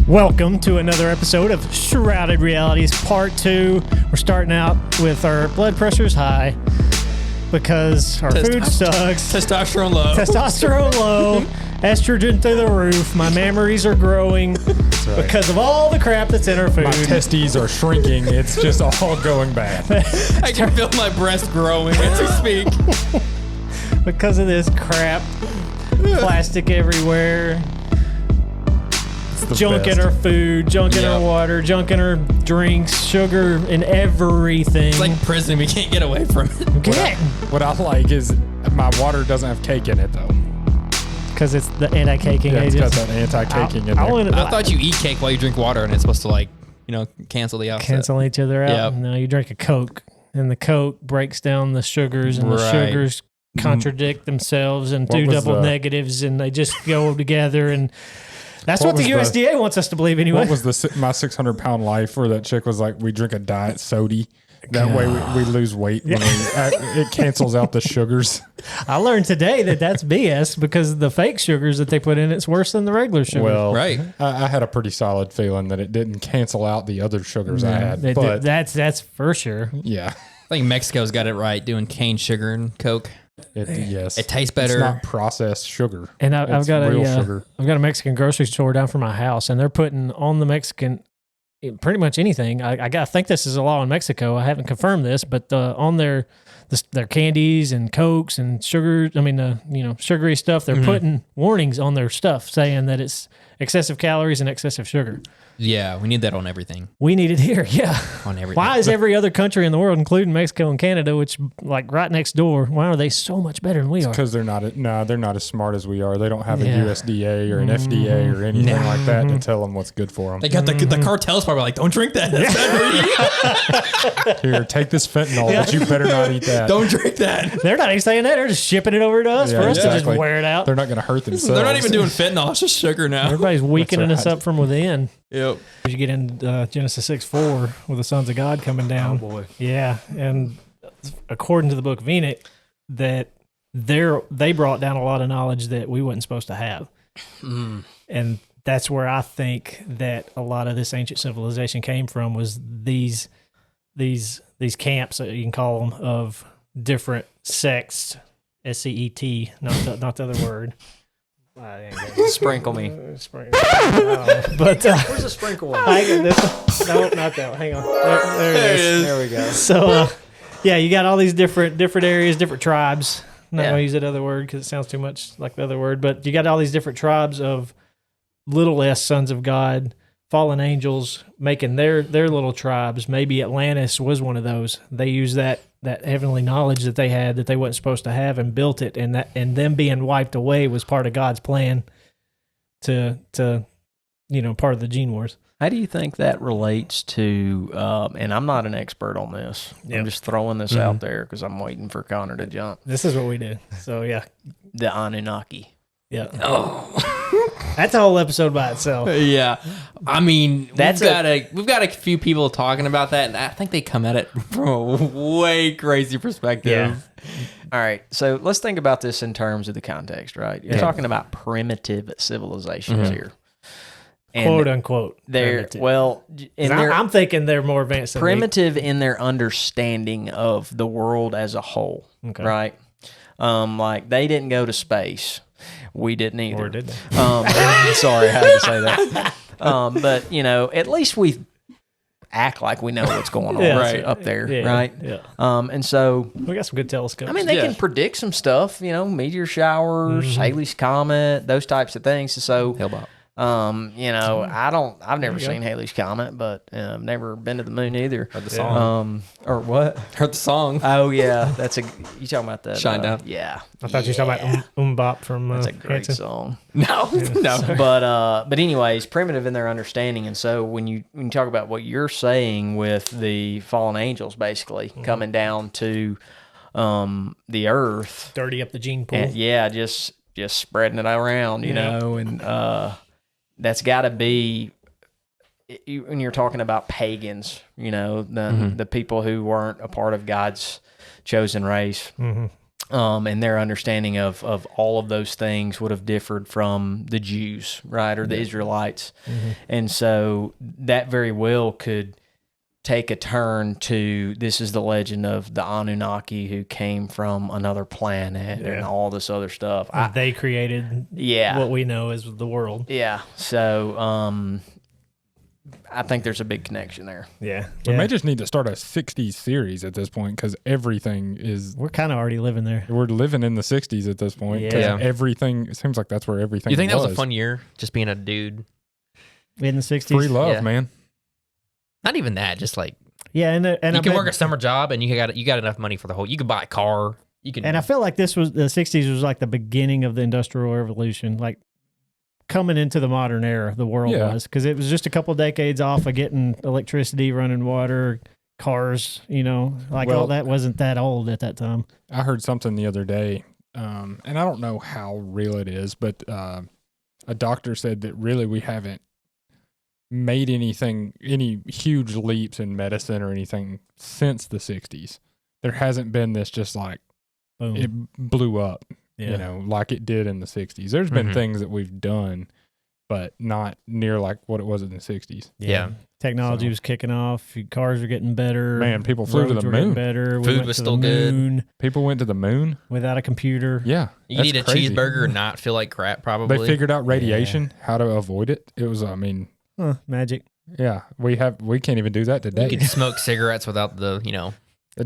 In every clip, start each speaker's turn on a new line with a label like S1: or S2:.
S1: Welcome to another episode of Shrouded Realities Part 2. We're starting out with our blood pressures high because our food sucks.
S2: Testosterone low.
S1: Testosterone low. Estrogen through the roof. My memories are growing because of all the crap that's in our food.
S3: My testes are shrinking. It's just all going bad.
S2: I can feel my breast growing as we speak.
S1: Because of this crap. Plastic everywhere. Junk
S3: best.
S1: in our food, junk in our water, junk in our drinks, sugar in everything.
S2: It's like prison. We can't get away from it.
S3: What I like is my water doesn't have cake in it, though.
S1: Because it's the anti-caking
S3: Yeah, it's
S1: agent.
S3: got that anti-caking in there.
S2: I thought you eat cake while you drink water, and it's supposed to, like, you know, cancel the opposite.
S1: Cancel each other out.
S2: Yep.
S1: No, you drink a Coke, and the Coke breaks down the sugars, and the sugars contradict themselves and do double negatives, and they just go together. And that's what the USDA wants us to believe anyway.
S3: What was my 600-pound life where that chick was like, we drink a diet soda. That way we lose weight. When it cancels out the sugars.
S1: I learned today that that's BS because the fake sugars that they put in it's worse than the regular sugar.
S3: Well,
S2: right.
S3: I had a pretty solid feeling that it didn't cancel out the other sugars I had. But
S1: that's for sure.
S3: Yeah.
S2: I think Mexico's got it right, doing cane sugar and Coke.
S3: Yes.
S2: It tastes better.
S3: It's not processed sugar.
S1: And I've got
S3: sugar.
S1: I've got a Mexican grocery store down from my house, and they're putting on the Mexican pretty much anything. I think this is a law in Mexico. I haven't confirmed this, but on their candies and Cokes and sugar, sugary stuff, they're putting warnings on their stuff saying that it's excessive calories and excessive sugar.
S2: Yeah, we need that on everything.
S1: We need it here, yeah.
S2: On everything.
S1: Why is every other country in the world, including Mexico and Canada, which like right next door, why are they so much better than we are?
S3: Because they're not as smart as we are. They don't have a USDA or an FDA or anything like that to tell them what's good for them.
S2: They got the cartels probably like, don't drink that. That's bad for you.
S3: Here, take this fentanyl, but you better not eat that.
S2: Don't drink that.
S1: They're not even saying that. They're just shipping it over to us for us to just wear it out.
S3: They're not going to hurt themselves.
S2: They're not even doing fentanyl. It's just sugar now.
S1: Everybody's weakening us up from within.
S2: Yep.
S1: You get in Genesis 6:4 with the sons of God coming down.
S3: Oh, boy.
S1: Yeah, and according to the book of Enoch, that they brought down a lot of knowledge that we wasn't supposed to have. And that's where I think that a lot of this ancient civilization came from, was these camps, you can call them, of different sects, SCET, not the other word.
S4: Sprinkle me.
S1: But
S4: Where's the sprinkle one?
S1: No, not that one. Hang on. There it is.
S4: There we go.
S1: So, you got all these different areas, different tribes. I'm not going to use that other word because it sounds too much like the other word. But you got all these different tribes of little s sons of God, fallen angels, making their little tribes. Maybe Atlantis was one of those. They used that heavenly knowledge that they had that they wasn't supposed to have and built it, and them being wiped away was part of God's plan to part of the gene wars.
S4: How do you think that relates to, and I'm not an expert on this, I'm just throwing this out there because I'm waiting for Connor to jump.
S1: This is what we do. So,
S4: The Anunnaki.
S1: Yeah.
S2: Oh.
S1: That's a whole episode by itself.
S2: Yeah. I mean,
S4: That's
S2: we've got a few people talking about that, and I think they come at it from a way crazy perspective.
S1: Yeah.
S4: All right, so let's think about this in terms of the context, right? You're talking about primitive civilizations here. And
S1: Quote unquote.
S4: they're,
S1: I'm thinking they're more advanced than
S4: primitive in their understanding of the world as a whole, right? Like they didn't go to space. We didn't either.
S1: Or did they?
S4: Sorry, I had to say that. But, at least we act like we know what's going on up there, right?
S1: Yeah.
S4: And so...
S1: We got some good telescopes.
S4: I mean, they can predict some stuff, meteor showers, Halley's Comet, those types of things. So...
S2: Hellbop.
S4: I've never seen Halley's Comet, but I've never been to the moon either.
S2: Heard the song.
S4: Or what?
S2: Heard the song.
S4: Oh yeah, you talking about that?
S2: Shine Down.
S4: Yeah.
S1: I thought you were talking about Bop from
S4: That's a great
S1: Hanson.
S4: song.
S2: No.
S4: But anyways, primitive in their understanding, and so when you talk about what you're saying with the fallen angels, basically coming down to the earth,
S1: Dirty up the gene pool.
S4: and, just spreading it around, you know, and that's got to be when you're talking about pagans, the people who weren't a part of God's chosen race. And their understanding of all of those things would have differed from the Jews, right, or the Israelites. And so that very well could take a turn to this is the legend of the Anunnaki who came from another planet and all this other stuff.
S1: They created what we know as the world.
S4: Yeah. So I think there's a big connection there.
S1: Yeah.
S3: We may just need to start a 60s series at this point because everything is...
S1: We're kind of already living there.
S3: We're living in the 60s at this point.
S1: Yeah.
S3: Everything... It seems like that's where everything
S2: You think that was a fun year, just being a dude?
S1: In the 60s?
S3: Free love,
S2: Yeah.
S3: man.
S2: Not even that, just like...
S1: Yeah, and
S2: you can work a summer job and you got enough money for the whole... You could buy a car. You can...
S1: And I feel like the 60s was like the beginning of the Industrial Revolution, like coming into the modern era, the world was, because it was just a couple decades off of getting electricity, running water, cars, all that wasn't that old at that time.
S3: I heard something the other day, and I don't know how real it is, but a doctor said that really we haven't made any huge leaps in medicine or anything since the 60s. There hasn't been this just like,
S1: boom,
S3: it blew up, like it did in the 60s. There's been things that we've done, but not near like what it was in the 60s.
S2: Yeah.
S1: Technology was kicking off. Cars were getting better.
S3: Man, people flew to
S1: roads
S3: the
S1: were getting
S3: moon.
S1: better.
S2: Food was still good.
S3: People went to the moon
S1: without a computer.
S3: Yeah.
S2: You need a cheeseburger and not feel like crap, probably.
S3: They figured out radiation, how to avoid it. It was,
S1: Magic.
S3: yeah, we can't even do that today.
S2: You can smoke cigarettes without the,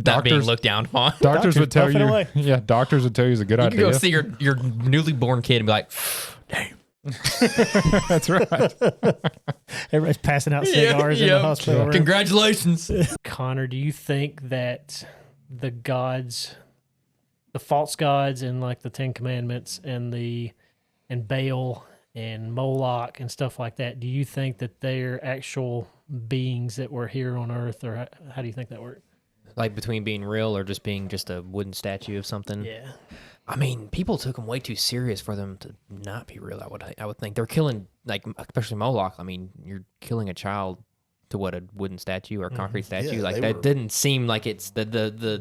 S2: not being looked down upon.
S3: Doctors would tell
S1: puff it
S3: you,
S1: away.
S3: yeah, doctors would tell you it's a good
S2: You
S3: idea.
S2: can go see your newly born kid and be like, damn.
S3: That's right.
S1: Everybody's passing out cigars in the hospital room.
S2: Congratulations.
S1: Connor, do you think that the gods, the false gods in like the Ten Commandments and Baal and Moloch and stuff like that, do you think that they're actual beings that were here on Earth, or how do you think that worked?
S2: Like between being real or just being just a wooden statue of something?
S1: Yeah.
S2: I mean, people took them way too serious for them to not be real. I would think they're killing, like especially Moloch. I mean, you're killing a child to what, a wooden statue or a concrete statue.
S5: Yeah,
S2: like that didn't seem like it's the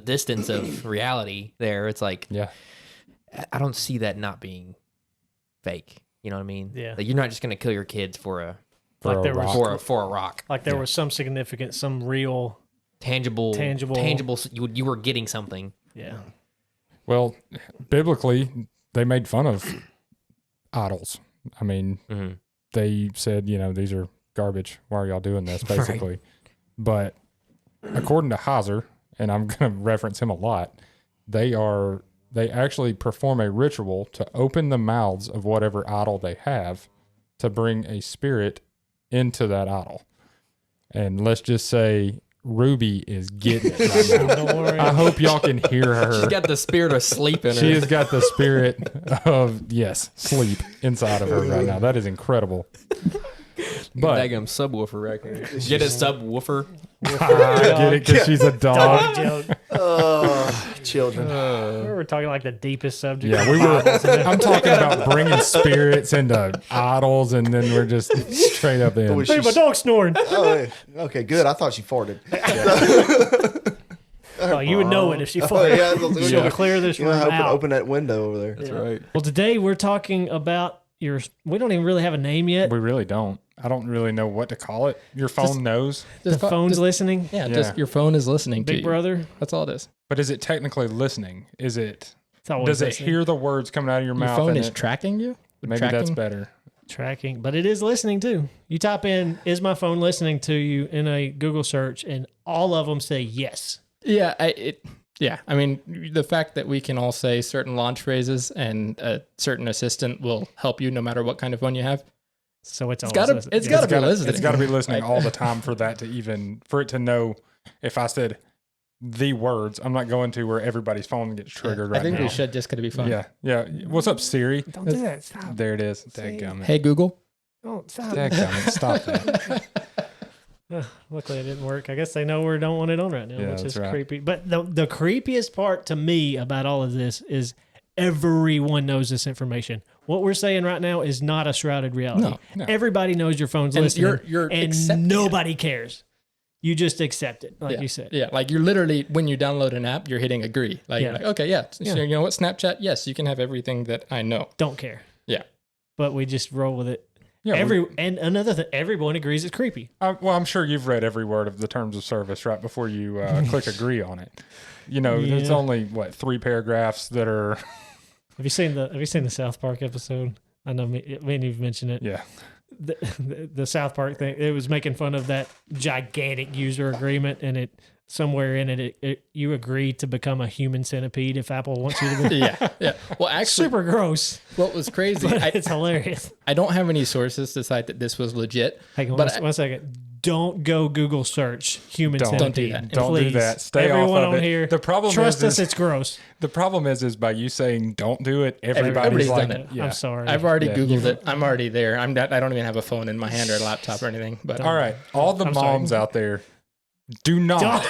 S2: distance of reality there. It's like,
S3: Yeah.
S2: I don't see that not being fake. You know what I mean?
S1: Yeah.
S2: Like you're not just gonna kill your kids for a
S1: Like there was
S2: for a rock.
S1: like there was some significance, some real
S2: tangible. You were getting something.
S1: yeah.
S3: Well, biblically, they made fun of idols. I mean, they said, these are garbage. Why are y'all doing this, basically?
S2: Right.
S3: But according to Heiser, and I'm going to reference him a lot, they actually perform a ritual to open the mouths of whatever idol they have to bring a spirit into that idol. And let's just say Ruby is getting it right now.
S1: Don't worry.
S3: I hope y'all can hear her.
S2: She's got the spirit of sleep in her.
S3: She has got the spirit of, sleep inside of her right now. That is incredible. But
S2: daggum subwoofer right here. Get a subwoofer.
S3: I get it because she's a dog.
S1: Joke.
S5: Children.
S1: We're talking like the deepest subject.
S3: Yeah, we were. I'm talking about bringing spirits into idols, and then we're just straight up in.
S1: Hey, my dog's snoring.
S5: Oh, okay, good. I thought she farted.
S1: Oh, you would know it if she farted.
S5: Yeah,
S1: She'll clear this room out.
S5: open that window over there.
S2: That's right.
S1: Well, today we're talking about we don't even really have a name yet.
S3: We really don't. I don't really know what to call it. Your phone knows,
S1: The phone's listening.
S6: Yeah,
S3: Yeah.
S6: just your phone is listening to
S1: Big
S6: you.
S1: brother.
S6: That's all it is.
S3: but is it technically listening? Is it?
S1: It's always
S3: Does it
S1: listening.
S3: hear the words coming out of your
S6: Your
S3: mouth?
S6: phone
S3: and
S6: is tracking you?
S3: maybe
S6: tracking?
S3: that's better.
S1: Tracking, but it is listening too. You type in "is my phone listening to you" in a Google search, and all of them say yes.
S6: Yeah, I mean, the fact that we can all say certain launch phrases and a certain assistant will help you no matter what kind of phone you have.
S1: So it's
S6: gotta-
S1: listening.
S6: it's gotta be listening.
S3: It's got to be listening
S6: Like-
S3: all the time for it to know. If I said the words, I'm not going to where everybody's phone gets triggered right
S6: I think
S3: now.
S6: we should just because it'd be fun.
S3: Yeah. What's up, Siri?
S1: Don't do that. Stop.
S3: There it is. Dadgummit.
S6: Hey, Google.
S1: Don't stop.
S3: Dadgummit. Stop that.
S1: Luckily, it didn't work. I guess they know we don't want it on right now,
S3: Yeah,
S1: which
S3: that's
S1: is
S3: right.
S1: creepy. But the creepiest part to me about all of this is everyone knows this information. What we're saying right now is not a shrouded reality.
S6: No.
S1: Everybody knows your phone's
S6: And
S1: listening,
S6: you're
S1: and
S6: accepting it.
S1: nobody cares. You just accept it, like
S6: yeah.
S1: you said.
S6: Yeah, like you're literally, when you download an app, you're hitting agree. Like, you're like, okay, yeah. So you know what, Snapchat? Yes, you can have everything that I know.
S1: Don't care.
S6: Yeah.
S1: But we just roll with it.
S3: Yeah,
S1: And another thing, everyone agrees it's creepy.
S3: well, I'm sure you've read every word of the terms of service right before you click agree on it. You know, there's only 3 paragraphs that are.
S1: Have you seen the South Park episode? I know me and you've mentioned it.
S3: Yeah.
S1: The South Park thing. It was making fun of that gigantic user agreement, and it somewhere in it you agree to become a human centipede if Apple wants you to be.
S6: Yeah. Well, actually,
S1: Super gross.
S6: what was crazy,
S1: But it's hilarious.
S6: I don't have any sources to cite that this was legit.
S1: Hang on
S6: But
S1: one second. Don't go Google search human centipede.
S6: Don't do that.
S3: Don't do
S1: Please.
S3: that. Stay
S1: Everyone
S3: off of
S1: on
S3: it.
S1: here.
S3: The problem
S1: trust
S3: is
S1: us, it's gross.
S3: the problem is by you saying don't do it, everybody's
S6: Everybody's
S3: like,
S6: done it.
S3: yeah.
S1: I'm sorry.
S6: I've already
S3: Yeah,
S6: Googled it. I'm already there. I don't even have a phone in my hand or a laptop or anything. But
S3: All right, all the
S1: I'm sorry.
S3: moms out there, do not.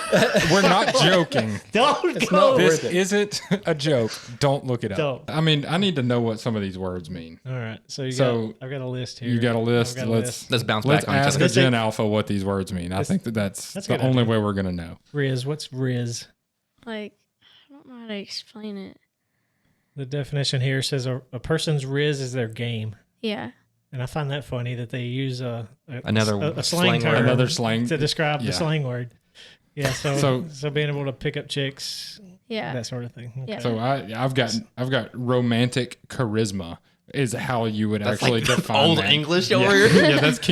S3: We're not joking.
S1: Don't go.
S6: not
S3: This
S6: worth it.
S3: isn't a joke. Don't look it up.
S1: Don't.
S3: I mean, I need to know what some of these words mean.
S1: All right. So I've got a list here.
S3: You got a list.
S1: I've got a list.
S2: Let's bounce
S3: Let's
S2: back on each
S3: ask
S2: other.
S3: a Gen Alpha what these words mean. I think that's
S1: a
S3: the
S1: good
S3: only
S1: idea.
S3: way we're gonna know.
S1: Riz. What's Riz?
S7: Like, I don't know how to explain it.
S1: The definition here says a person's Riz is their game.
S7: Yeah.
S1: And I find that funny that they use a
S2: Another
S1: slang
S2: slang
S1: term
S2: word.
S3: Another slang.
S1: to describe
S3: Yeah.
S1: the slang word. Yeah,
S3: So-
S1: so being able to pick up chicks,
S7: Yeah.
S1: that sort of thing. Okay.
S7: Yeah.
S3: So I've got romantic charisma is how you would actually define
S2: Old
S3: that.
S2: English
S3: Yeah.
S2: over here.
S3: Yeah, that's the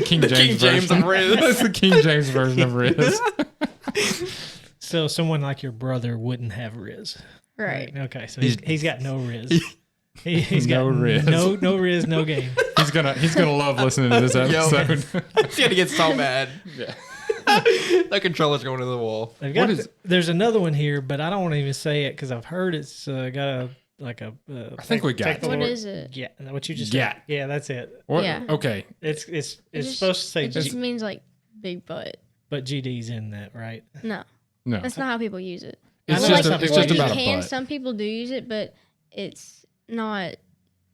S3: King James
S2: King James
S3: version.
S2: of Riz.
S3: That's the King James version of Riz.
S1: So someone like your brother wouldn't have Riz.
S7: Right.
S1: Okay, so he's got no Riz. He's got
S3: No Riz.
S1: No Riz, no game.
S3: He's gonna love listening to this episode.
S2: He's gonna get so mad.
S3: Yeah.
S2: That controller's going to the wall.
S1: They've got,
S3: What is-
S1: there's another one here, but I don't want to even say it because I've heard it's got a.
S3: I think we got
S7: What is it?
S1: Yeah, what you just
S3: Gat.
S1: said. Yeah, that's it.
S3: What?
S7: Yeah.
S3: Okay.
S1: It's
S7: just-
S1: supposed to say
S7: It just
S1: G,
S7: means like big butt.
S1: but GD's in that, right?
S7: No,
S3: No.
S7: that's not how people use it.
S3: It's
S1: Well,
S3: just
S1: like
S3: it's
S1: some
S3: just
S1: people
S3: about
S7: you
S3: a
S7: can.
S3: butt.
S7: Some people do use it, but it's not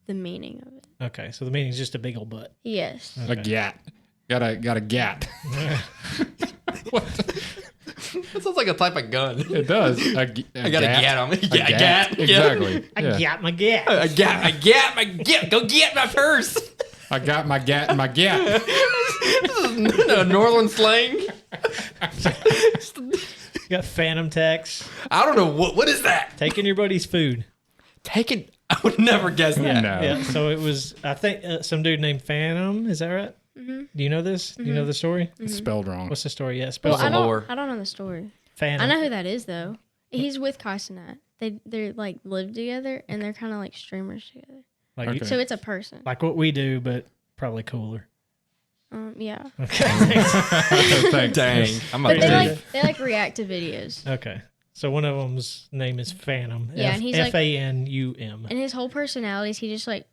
S7: the meaning of it.
S1: Okay, so the meaning's just a big old butt.
S7: Yes.
S3: A gat. Got a gat. What?
S2: That sounds like a type of gun.
S3: It does.
S2: I got a gat on me.
S3: A
S2: Yeah, a gat. Yeah.
S3: Exactly.
S1: I
S3: Yeah.
S1: got my gat.
S2: I got my gat. Go get my purse.
S3: I got my gat and my gat.
S2: Northern slang.
S1: You got phantom tax.
S2: I don't know what is that.
S1: Taking your buddy's food.
S2: Taking. I would never guess that.
S3: No.
S1: Yeah, so it was, I think, some dude named Phantom. Is that right?
S7: Mm-hmm.
S1: Do you know this? Do you know the story?
S3: It's spelled wrong.
S1: What's the story? Yeah,
S7: Well,
S1: spell
S2: the lore?
S7: I don't know the story.
S1: Phantom.
S7: I know who that is though. He's with Kaisenat. They're like live together and they're kind of like streamers together.
S1: Like,
S3: Okay.
S7: So it's a person.
S1: like what we do, but probably cooler.
S7: Yeah.
S1: Okay.
S3: Thanks.
S2: Dang. I'm
S7: But
S2: about to
S7: they like react to videos.
S1: Okay. So one of them's name is Phantom.
S7: Yeah, and he's like-
S1: Phanum.
S7: And his whole personality is he just like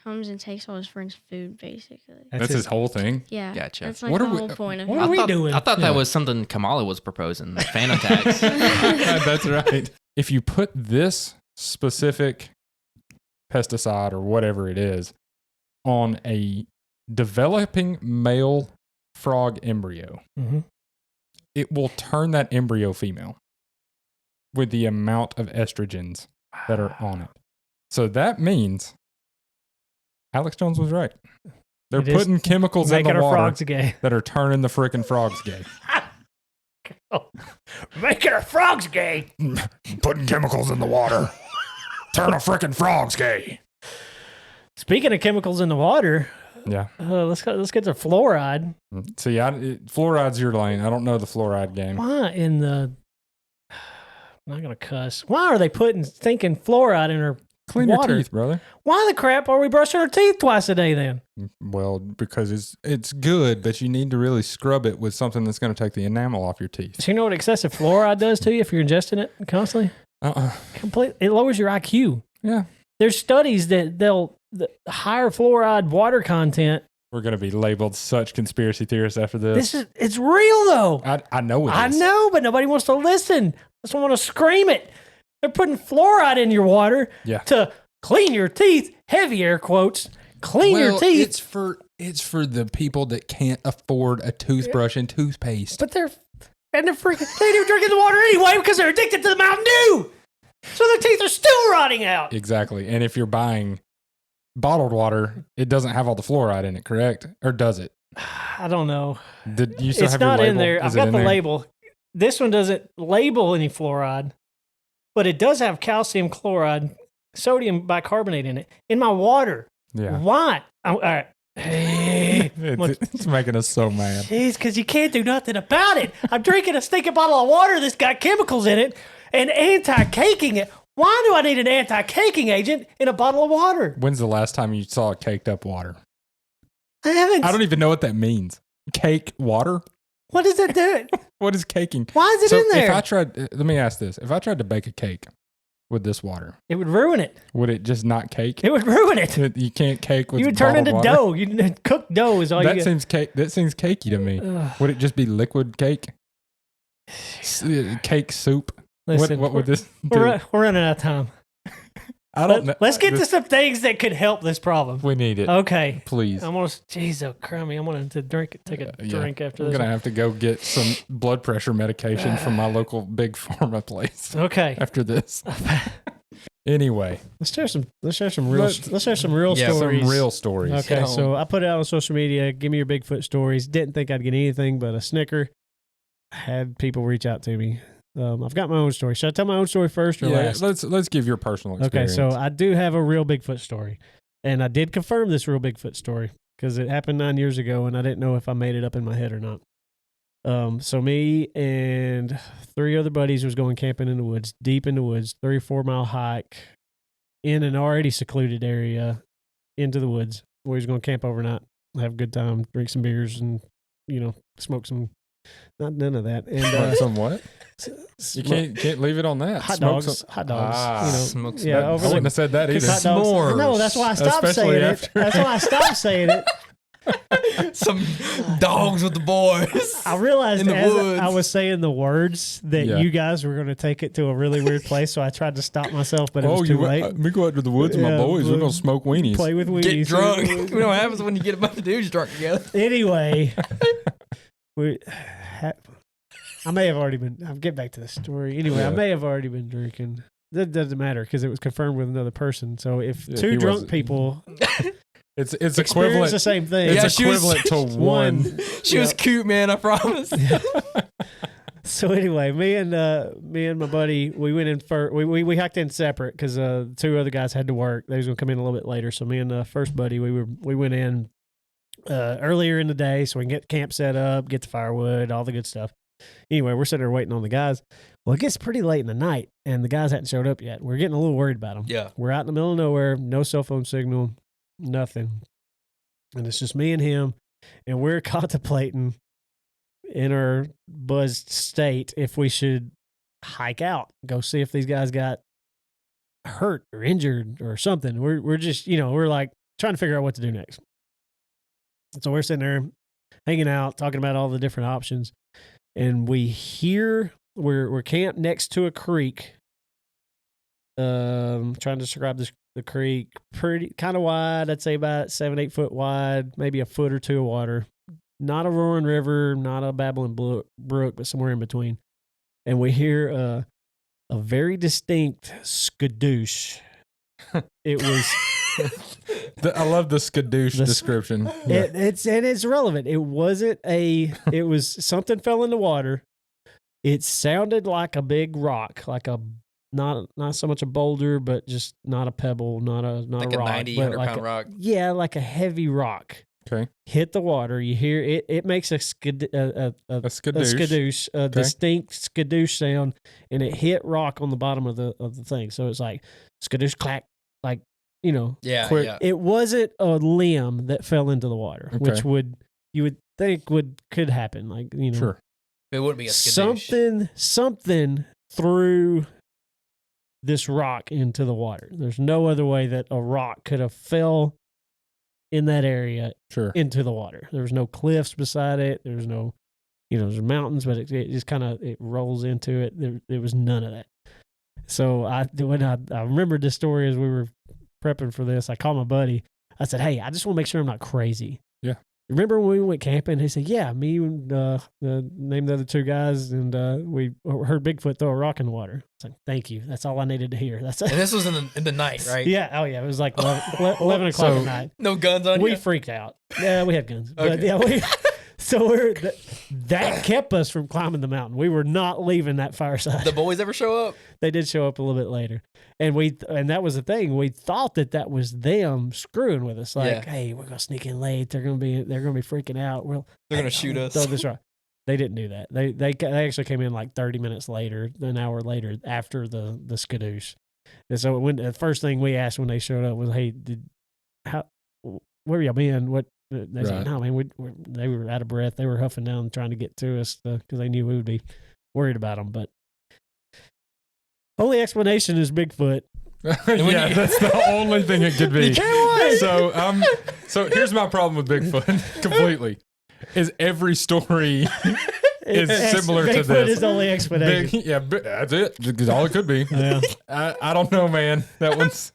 S7: comes and takes all his friends' food basically.
S3: That's his whole thing.
S7: Yeah.
S2: Gotcha.
S7: That's like
S3: What
S7: the
S3: are we-
S7: whole point of
S1: what
S7: it.
S1: are we doing?
S2: I thought
S3: Yeah.
S2: that was something Kamala was proposing. The fan attacks.
S3: That's right. If you put this specific pesticide or whatever it is on a developing male frog embryo,
S1: Mhm.
S3: it will turn that embryo female with the amount of estrogens that are on it. So that means Alex Jones was right. They're
S1: It is
S3: putting chemicals in
S1: Making
S3: the
S1: our
S3: water
S1: frogs gay.
S3: that are turning the freaking frogs gay.
S1: Making our frogs gay.
S3: Putting chemicals in the water. Turn a freaking frogs gay.
S1: Speaking of chemicals in the water,
S3: Yeah.
S1: let's get to fluoride.
S3: See, fluoride's your lane. I don't know the fluoride game.
S1: Why in the? I'm not gonna cuss. Why are they thinking fluoride in our
S3: Clean
S1: water?
S3: your teeth, brother.
S1: Why the crap are we brushing our teeth twice a day then?
S3: Well, because it's good, but you need to really scrub it with something that's going to take the enamel off your teeth.
S1: So you know what excessive fluoride does to you if you're ingesting it constantly? It lowers your IQ.
S3: Yeah.
S1: There's studies that the higher fluoride water content.
S3: We're going to be labeled such conspiracy theorists after this.
S1: It's real though.
S3: I know it is.
S1: I know, but nobody wants to listen. I want to scream it. They're putting fluoride in your water
S3: Yeah.
S1: to clean your teeth. Heavy air quotes. Clean your teeth.
S3: It's for It's for the people that can't afford a toothbrush and toothpaste.
S1: But they're freaking, they ain't even drinking the water anyway because they're addicted to the Mountain Dew. So their teeth are still rotting out.
S3: Exactly. And if you're buying bottled water, it doesn't have all the fluoride in it, correct? Or does it?
S1: I don't know.
S3: Did you still
S1: It's
S3: have your
S1: not
S3: label?
S1: in there.
S3: Is
S1: I've
S3: it
S1: got
S3: in
S1: the
S3: there?
S1: label. This one doesn't label any fluoride, but it does have calcium chloride, sodium bicarbonate in it. In my water.
S3: Yeah.
S1: Why? All right.
S3: It's making us so mad.
S1: Jeez, because you can't do nothing about it. I'm drinking a stinking bottle of water that's got chemicals in it and anti-caking it. Why do I need an anti-caking agent in a bottle of water?
S3: When's the last time you saw caked up water?
S1: I haven't.
S3: I don't even know what that means. Cake water?
S1: What does it do?
S3: What is caking?
S1: Why is it
S3: So
S1: in there?
S3: if I tried, let me ask this. If I tried to bake a cake with this water,
S1: It would ruin it.
S3: would it just not cake?
S1: It would ruin it.
S3: You can't cake with
S1: You would turn
S3: bottled
S1: into
S3: water?
S1: dough. You cooked dough is all you
S3: That
S1: get.
S3: seems cake. That seems cakey to me.
S1: Ugh.
S3: Would it just be liquid cake? Cake soup?
S1: Listen,
S3: what would this do?
S1: we're running out of time.
S3: I don't know.
S1: Let's get to some things that could help this problem.
S3: We need it.
S1: Okay.
S3: Please.
S1: I'm gonna. Jeez, oh crummy! I'm gonna take a drink after
S3: I'm
S1: this.
S3: gonna have to go get some blood pressure medication from my local big pharma place
S1: Okay.
S3: after this. Anyway,
S1: Let's share some real. Let's share some real
S2: Yeah,
S1: stories.
S3: some real stories.
S1: Okay,
S2: Yeah.
S1: so I put it out on social media. Give me your Bigfoot stories. Didn't think I'd get anything but a snicker. Had people reach out to me. I've got my own story. Should I tell my own story first or
S3: Yeah,
S1: last?
S3: let's give your personal
S1: Okay,
S3: experience.
S1: so I do have a real Bigfoot story, and I did confirm this real Bigfoot story because it happened 9 years ago, and I didn't know if I made it up in my head or not. So me and 3 other buddies was going camping in the woods, deep in the woods, 3 or 4 mile hike in an already secluded area into the woods. We was going to camp overnight, have a good time, drink some beers, and smoke some. Not none of that. And
S3: some what? You can't leave it on that.
S1: hot
S3: Smoke
S1: dogs.
S3: some-
S1: Hot dogs.
S3: Ah.
S2: Smoke some
S1: yeah,
S3: I
S1: over
S3: wouldn't
S1: the
S3: have said that either.
S1: hot dogs.
S2: S'mores.
S1: No, that's why I stopped
S3: Especially
S1: saying
S3: after-
S1: it. That's why I stopped saying it.
S2: some dogs with the boys.
S1: I realized
S2: In the
S1: as
S2: woods.
S1: I was saying the words that
S3: Yeah.
S1: you guys were going to take it to a really weird place, so I tried to stop myself, but it was
S3: Oh,
S1: too late.
S3: let me go out to the woods with my
S1: Yeah,
S3: boys. We're
S1: we'll
S3: gonna smoke weenies.
S1: Play with weenies.
S2: Get drunk. You know what happens when you get a bunch of dudes drunk together?
S1: Anyway, I may have already been. I'll get back to the story. Anyway, I
S3: Yeah.
S1: may have already been drinking. That doesn't matter because it was confirmed with another person. So if
S3: Yeah,
S1: 2
S3: he
S1: drunk
S3: wasn't-
S1: people
S3: It's
S1: experience
S3: equivalent.
S1: the same thing,
S3: It's
S2: Yeah, she was-
S3: equivalent to one.
S2: She was cute, man. I promise.
S1: So anyway, me and my buddy, we went in first. We hiked in separate because 2 other guys had to work. They was gonna come in a little bit later. So me and the first buddy, we went in earlier in the day so we can get the camp set up, get the firewood, all the good stuff. Anyway, we're sitting there waiting on the guys. Well, it gets pretty late in the night, and the guys hadn't showed up yet. We're getting a little worried about them.
S2: Yeah.
S1: We're out in the middle of nowhere, no cell phone signal, nothing, and it's just me and him, and we're contemplating in our buzzed state if we should hike out, go see if these guys got hurt or injured or something. We're just we're like trying to figure out what to do next. So we're sitting there hanging out, talking about all the different options, and we hear we're camped next to a creek. Trying to describe the creek, pretty kind of wide. I'd say about 7-8 foot wide, maybe a foot or 2 of water. Not a roaring river, not a babbling brook, but somewhere in between. And we hear a very distinct skadoosh. It was.
S3: I love the skadoosh description. Yeah.
S1: It's relevant. It was something fell in the water. It sounded like a big rock, like a not so much a boulder, but just not a pebble, not a
S2: Like a
S1: rock,
S2: 90,
S1: but
S2: 100 pound rock.
S1: Yeah, like a heavy rock.
S3: Okay.
S1: Hit the water. You hear it. It makes a
S3: skadoosh.
S1: skadoosh, a
S3: Okay.
S1: distinct skadoosh sound, and it hit rock on the bottom of the thing. So it's like skadoosh clack, like
S2: Yeah,
S1: quick.
S2: yeah.
S1: It wasn't a limb that fell into the water, which
S3: Okay.
S1: you would think could happen. Like
S3: Sure.
S2: It wouldn't be a skadoosh.
S1: something threw this rock into the water. There's no other way that a rock could have fell in that area
S3: Sure.
S1: into the water. There was no cliffs beside it. There's no, there's mountains, but it just kind of it rolls into it. There was none of that. So when I remembered this story as we were prepping for this, I called my buddy. I said, "Hey, I just want to make sure I'm not crazy."
S3: Yeah.
S1: remember when we went camping? He said, yeah, me and named the other 2 guys, and we heard Bigfoot throw a rock in the water. I said, thank you. That's all I needed to hear. That's
S8: And this was in the night, right?
S1: Yeah. Oh, yeah. It was like 11 o'clock at night.
S8: No guns on
S1: We
S8: you?
S1: freaked out. Yeah, we had guns. But
S8: Okay.
S1: yeah, so that kept us from climbing the mountain. We were not leaving that fireside.
S8: The boys ever show up?
S1: They did show up a little bit later, and that was the thing. We thought that was them screwing with us. Like,
S8: Yeah.
S1: hey, we're gonna sneak in late. They're gonna be freaking out.
S8: They're gonna shoot us.
S1: Throw this rock. They didn't do that. They actually came in like 30 minutes later, an hour later, after the skadoosh. And so the first thing we asked when they showed up was, hey, where y'all been? What? They said, no, man, they were out of breath. They were huffing down trying to get to us because they knew we would be worried about them. But only explanation is Bigfoot.
S3: Yeah, that's the only thing it could be. So here's my problem with Bigfoot completely. Is every story is similar to
S1: Bigfoot
S3: this.
S1: is the only explanation.
S3: That's it. That's all it could be.
S1: Yeah.
S3: I don't know, man. That one's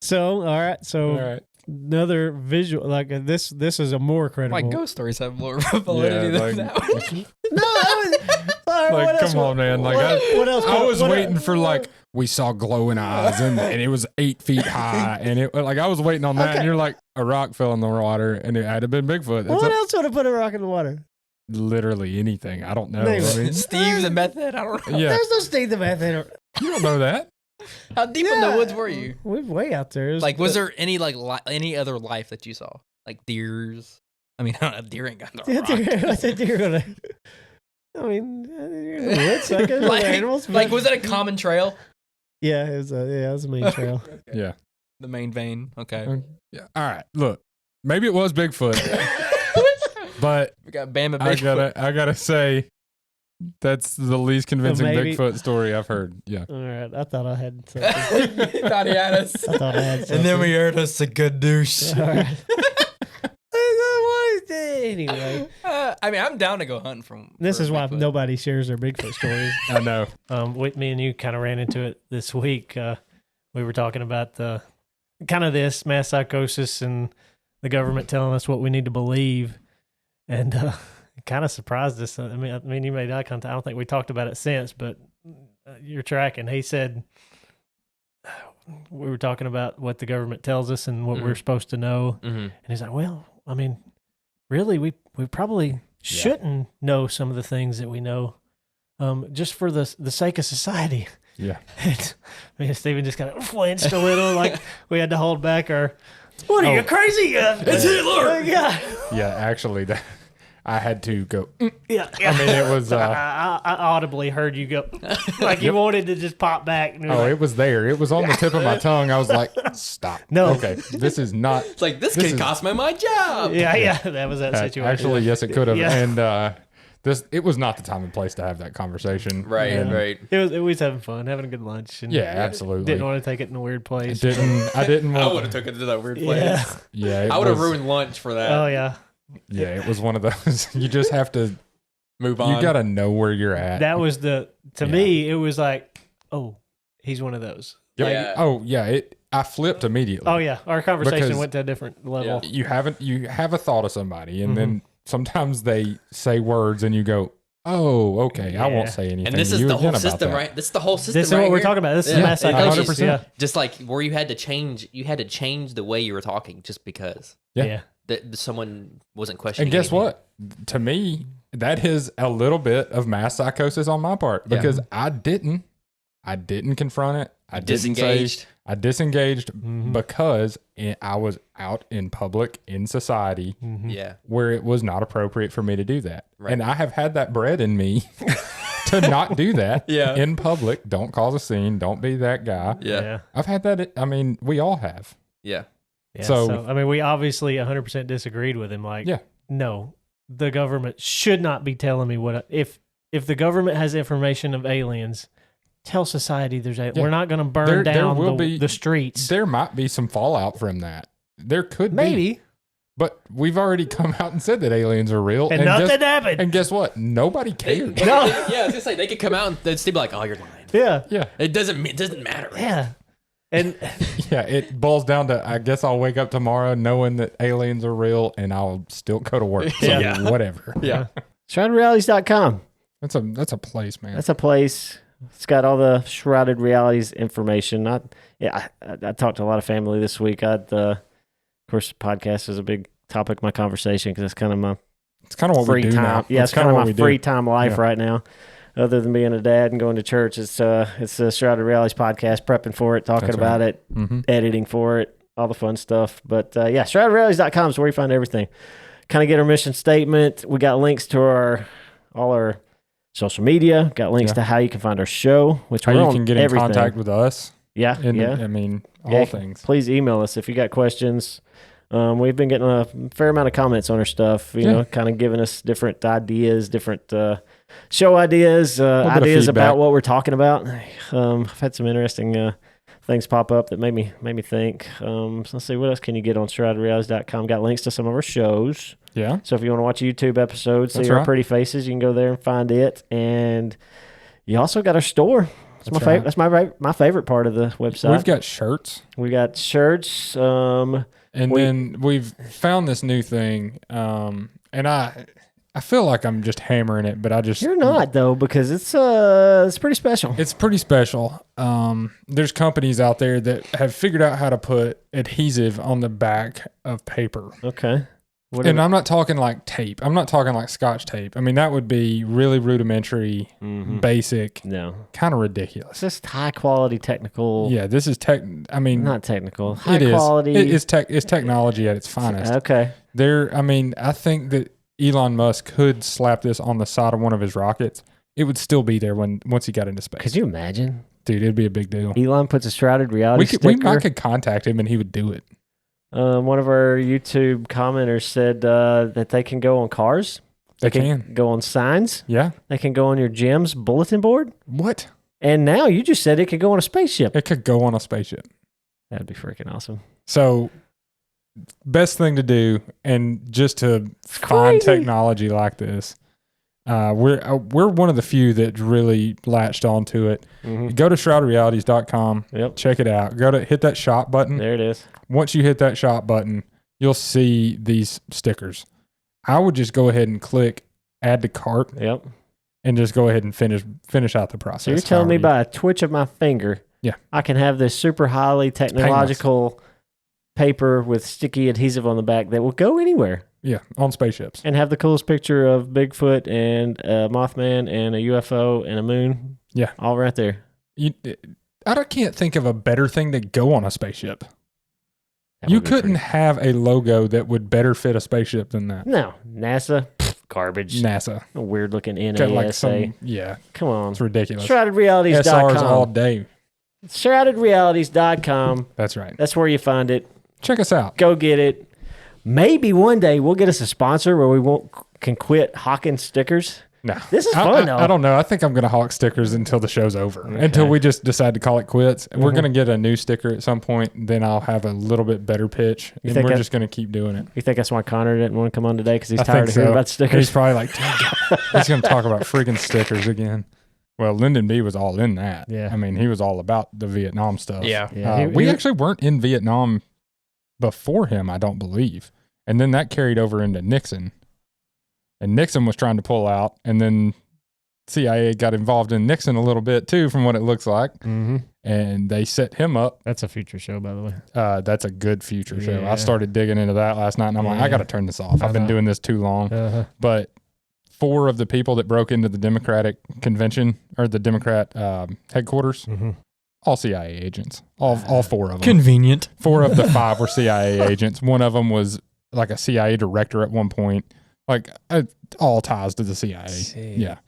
S1: So, all right. So,
S3: all right.
S1: another visual, like this is a more credible.
S8: My ghost stories have more validity than that one.
S1: No,
S3: Like, come on, man. Like,
S1: what else?
S3: I was waiting for like we saw glowing eyes and it was 8 feet high and it like I was waiting on that and you're like a rock fell in the water and it had to have been Bigfoot. That's
S1: What else would have put a rock in the water?
S3: literally anything. I don't know.
S1: Name
S3: I
S1: it.
S3: mean,
S8: Steve's a method. I don't know.
S3: yeah,
S1: There's no Steve the Method.
S3: you don't know that.
S8: How deep in the woods were you?
S1: We're way out there.
S8: Like, was there any any other life that you saw? Like deers? I mean, a deer ain't got no rock.
S1: What's a deer gonna? I mean, you're in the woods. Like, there's other animals.
S8: Like,
S1: but-
S8: was it a common trail?
S1: Yeah, it was a main trail.
S3: Yeah.
S8: The main vein. Okay.
S3: Yeah. All right. Look, maybe it was Bigfoot, but
S8: We got Bama
S3: I
S8: Bigfoot.
S3: gotta say that's the least convincing
S1: maybe-
S3: Bigfoot story I've heard. Yeah.
S1: All right, I thought I had something.
S8: Thought he had us.
S1: I thought I had something.
S8: And then we heard us a good douche.
S1: All right. Anyway,
S8: I mean, I'm down to go hunting from.
S1: this
S8: for
S1: is why
S8: Bigfoot.
S1: nobody shares their Bigfoot stories.
S3: I know.
S1: Me and you kind of ran into it this week. We were talking about the kind of this mass psychosis and the government telling us what we need to believe, and it kind of surprised us. I mean, you made eye contact. I don't think we talked about it since, but you're tracking. He said we were talking about what the government tells us and what we're supposed to know, and he's like, "Well, I mean, really, we probably shouldn't know some of the things that we know, just for the sake of society."
S3: Yeah.
S1: And me and Steven just kind of flinched a little, like we had to hold back our. What are you crazy? It's Hitler. Yeah.
S3: Yeah. Actually, I had to go.
S1: Yeah.
S3: I mean, it was.
S1: I audibly heard you go, like you wanted to just pop back. And
S3: Oh, it was there. It was on the tip of my tongue. I was like, stop.
S1: No.
S3: Okay. This is not.
S8: It's like this
S3: This
S8: kid
S3: is-
S8: cost me my job.
S1: yeah, that was that situation.
S3: Actually, yes, it could have.
S1: Yeah.
S3: And it was not the time and place to have that conversation.
S8: Right.
S3: And
S8: Right.
S1: It was having fun, having a good lunch. And
S3: Yeah, absolutely.
S1: Didn't want to take it in a weird place.
S3: I didn't
S8: I
S3: want.
S8: would have took it to that weird place.
S1: Yeah.
S3: Yeah. It
S8: I would have
S3: was-
S8: ruined lunch for that.
S1: Oh yeah.
S3: Yeah, it was one of those. You just have to.
S8: Move on.
S3: You got to know where you're at.
S1: That was to
S3: Yeah.
S1: me, it was like, oh, he's one of those.
S3: Yep.
S8: Yeah.
S3: Oh yeah. I flipped immediately.
S1: Oh yeah, our conversation
S3: Because-
S1: went to a different level.
S3: You have a thought of somebody, and
S1: Mm-hmm.
S3: then sometimes they say words, and you go, "Oh, okay, I won't
S1: Yeah.
S3: say anything."
S8: And this
S3: to
S8: is
S3: you
S8: the whole
S3: again about
S8: system,
S3: that.
S8: right? This is the whole system.
S1: This is
S8: right
S1: what we're
S8: here.
S1: talking about. This is
S8: Yeah.
S1: mass
S8: Yeah,
S1: psychosis.
S3: 100%.
S1: Yeah.
S8: Just like where you had to change the way you were talking just because
S3: Yeah.
S1: Yeah.
S8: that someone wasn't questioning.
S3: And guess
S8: anything.
S3: what? To me, that is a little bit of mass psychosis on my part because I didn't confront it. I didn't say.
S8: Disengaged.
S3: I disengaged
S1: Mm-hmm.
S3: because I was out in public in society
S8: Yeah.
S3: where it was not appropriate for me to do that.
S8: Right.
S3: And I have had that bred in me to not do that
S8: Yeah.
S3: in public. Don't cause a scene. Don't be that guy.
S8: Yeah.
S1: Yeah.
S3: I've had that. I mean, we all have.
S8: Yeah.
S1: Yeah,
S3: So-
S1: I mean, we obviously 100% disagreed with him. Like,
S3: Yeah.
S1: no, the government should not be telling me what. If the government has information of aliens, tell society there's aliens.
S3: Yeah.
S1: We're not going to burn
S3: There
S1: down
S3: will be-
S1: the streets.
S3: There might be some fallout from that. There could be.
S1: Maybe,
S3: But we've already come out and said that aliens are real.
S1: and nothing happened.
S3: And guess what? Nobody cared.
S1: No.
S8: Yeah, I was gonna say they could come out and they'd still be like, "Oh, you're lying."
S1: Yeah,
S3: Yeah.
S8: It doesn't matter.
S1: yeah.
S9: And
S3: Yeah, it boils down to I guess I'll wake up tomorrow knowing that aliens are real and I'll still go to work. So whatever.
S9: yeah, shroudedrealities.com.
S3: That's a place, man.
S9: That's a place. It's got all the Shrouded Realities information. I talked to a lot of family this week. Of course, the podcast is a big topic of my conversation because it's kind of my
S3: It's kind of what
S9: free
S3: we do
S9: time.
S3: now.
S9: Yeah, it's kind of my free time life
S3: Yeah.
S9: right now. Other than being a dad and going to church, it's the Shrouded Realities podcast, prepping for it, talking
S3: That's
S9: about it, editing for it, all the fun stuff. But shroudedrealities.com is where you find everything. Kind of get our mission statement. We got links to all our social media. Got links to how you can find our show, which
S3: How
S9: we're
S3: you
S9: on
S3: can get in
S9: everything.
S3: contact with us.
S9: Yeah,
S3: I mean, all things.
S9: Please email us if you got questions. We've been getting a fair amount of comments on our stuff, you know, kind of giving us different ideas, different show ideas, ideas about what we're talking about. I've had some interesting things pop up that made me think. So let's see, what else can you get on shroudedrealities.com? Got links to some of our shows.
S3: Yeah.
S9: So if you want to watch a YouTube episode, see
S3: That's
S9: our
S3: right.
S9: pretty faces, you can go there and find it. And you also got our store. That's my favorite part of the website.
S3: We've got shirts.
S9: We got shirts.
S3: And then we've found this new thing. And I feel like I'm just hammering it, but
S9: You're not though, because it's pretty special.
S3: It's pretty special. There's companies out there that have figured out how to put adhesive on the back of paper.
S9: Okay.
S3: And I'm not talking like tape. I'm not talking like Scotch tape. I mean, that would be really rudimentary, basic, kind of ridiculous.
S9: It's just high quality technical.
S3: Yeah, this is
S9: not technical. High
S3: it is.
S9: quality.
S3: It's technology at its finest.
S9: Okay.
S3: I think that Elon Musk could slap this on the side of one of his rockets. It would still be there once he got into space.
S9: Could you imagine?
S3: Dude, it'd be a big deal.
S9: Elon puts a Shrouded Reality
S3: I could contact him and he would do it.
S9: One of our YouTube commenters said that they can go on cars.
S3: They can
S9: go on signs.
S3: Yeah.
S9: They can go on your gym's bulletin board.
S3: What?
S9: And now you just said it could go on a spaceship.
S3: It could go on a spaceship.
S9: That'd be freaking awesome.
S3: So, best thing to do, and just to find technology like this, we're one of the few that really latched onto it. Go to shroudedrealities.com.
S9: Yep.
S3: Check it out. Hit that shop button.
S9: There it is.
S3: Once you hit that shop button, you'll see these stickers. I would just go ahead and click add to cart.
S9: Yep.
S3: And just go ahead and finish out the process.
S9: So you're telling me by a twitch of my finger, I can have this super highly technological paper with sticky adhesive on the back that will go anywhere.
S3: Yeah, on spaceships.
S9: And have the coolest picture of Bigfoot and a Mothman and a UFO and a moon.
S3: Yeah.
S9: All right there.
S3: I can't think of a better thing to go on a spaceship. You couldn't have a logo that would better fit a spaceship than that.
S9: No. NASA, garbage.
S3: NASA.
S9: A weird looking
S3: Got
S9: NASA.
S3: Yeah.
S9: Come on.
S3: It's ridiculous.
S9: ShroudedRealities.com.
S3: SRs all day.
S9: ShroudedRealities.com.
S3: That's right.
S9: That's where you find it.
S3: Check us out.
S9: Go get it. Maybe one day we'll get us a sponsor where we can quit hawking stickers.
S3: No.
S9: This is fun, though.
S3: I don't know. I think I'm going to hawk stickers until the show's over. Okay. Until we just decide to call it quits. We're going to get a new sticker at some point. Then I'll have a little bit better pitch. And we're just going to keep doing it.
S9: You think that's why Connor didn't want to come on today? Because he's tired of hearing about stickers?
S3: He's probably like, he's going to talk about freaking stickers again. Well, Lyndon B was all in that.
S9: Yeah.
S3: I mean, he was all about the Vietnam stuff.
S2: Yeah.
S3: We actually weren't in Vietnam before him, I don't believe. And then that carried over into Nixon. And Nixon was trying to pull out. And then CIA got involved in Nixon a little bit too, from what it looks like. And they set him up.
S1: That's a future show, by the way.
S3: That's a good future show. I started digging into that last night and I'm like, I got to turn this off. I've been doing this too long. But 4 of the people that broke into the Democratic convention or the Democrat headquarters, all CIA agents, all 4 of them.
S8: Convenient.
S3: 4 of the 5 were CIA agents. One of them was like a CIA director at one point, like all ties to the CIA. Yeah.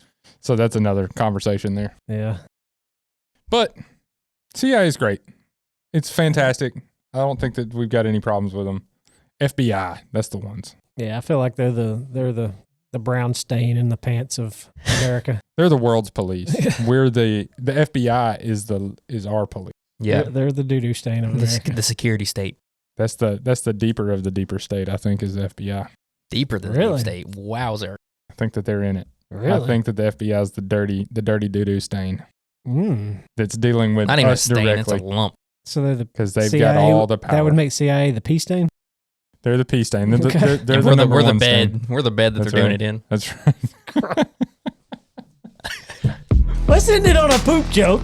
S3: So that's another conversation there.
S1: Yeah.
S3: But CIA is great. It's fantastic. I don't think that we've got any problems with them. FBI, that's the ones.
S1: Yeah, I feel like they're the brown stain in the pants of America.
S3: They're the world's police. We're the FBI is our police.
S2: Yeah.
S1: They're the doo-doo stain of America.
S8: The security state.
S3: That's the deeper of the deeper state, I think, is the FBI.
S8: Deeper than the deep state. Wowzer.
S3: I think that they're in it.
S1: Really?
S3: I think that the FBI is the dirty doo-doo stain that's dealing with
S8: Not even a
S3: us
S8: stain,
S3: directly.
S8: it's a lump.
S1: So they're the
S3: because they've
S1: CIA,
S3: got all the power.
S1: That would make CIA the peace stain.
S3: They're the peace stain. They're the,
S1: Okay.
S3: they're
S2: we're
S3: the
S2: the
S3: number
S2: we're the
S3: one
S2: bed.
S3: stain.
S2: We're the bed that
S3: That's
S2: they're doing
S3: right.
S2: it in.
S3: That's right.
S1: Let's end it on a poop joke.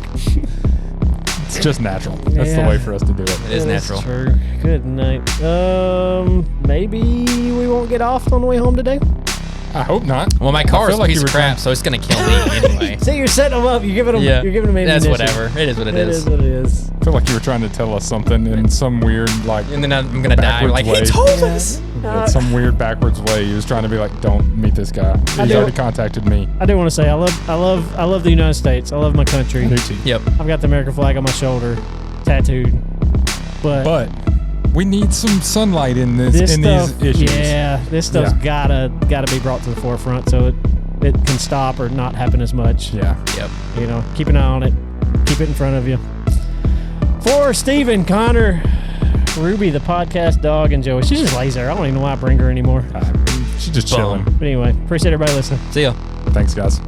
S3: It's just natural. That's the
S1: Yeah.
S3: way for us to do it.
S2: It is natural.
S9: True. Good night. Maybe we won't get off on the way home today.
S3: I hope not.
S2: Well, my
S3: I
S2: car's
S3: feel
S2: a
S3: like
S2: piece
S3: you
S2: of
S3: were
S2: crap, so it's gonna kill me anyway.
S9: See, you're setting them up. You're giving them.
S2: Yeah.
S9: You're giving them
S2: That's
S9: ammunition.
S2: whatever. It is what it
S9: It
S2: is.
S9: is what it is.
S3: I feel like you were trying to tell us something in some weird, like,
S2: And then I'm gonna die. You're like,
S3: backwards
S2: he
S3: way.
S2: told us.
S3: in some weird backwards way. He was trying to be like, don't meet this guy. He's
S1: do-
S3: already contacted me.
S1: I do want to say I love the United States. I love my country.
S3: Me too.
S2: Yep.
S1: I've got the American flag on my shoulder, tattooed. But
S3: We need some sunlight in
S1: this
S3: these
S1: stuff,
S3: issues.
S1: yeah, this stuff's gotta be brought to the forefront so it can stop or not happen as much.
S3: Yeah.
S2: Yep.
S1: You know, keep an eye on it. Keep it in front of you. For Steven, Connor, Ruby, the podcast dog, and Joey. She just lays there. I don't even know why I bring her anymore.
S3: She's just chilling.
S1: But anyway, appreciate everybody listening.
S2: See ya.
S3: Thanks, guys.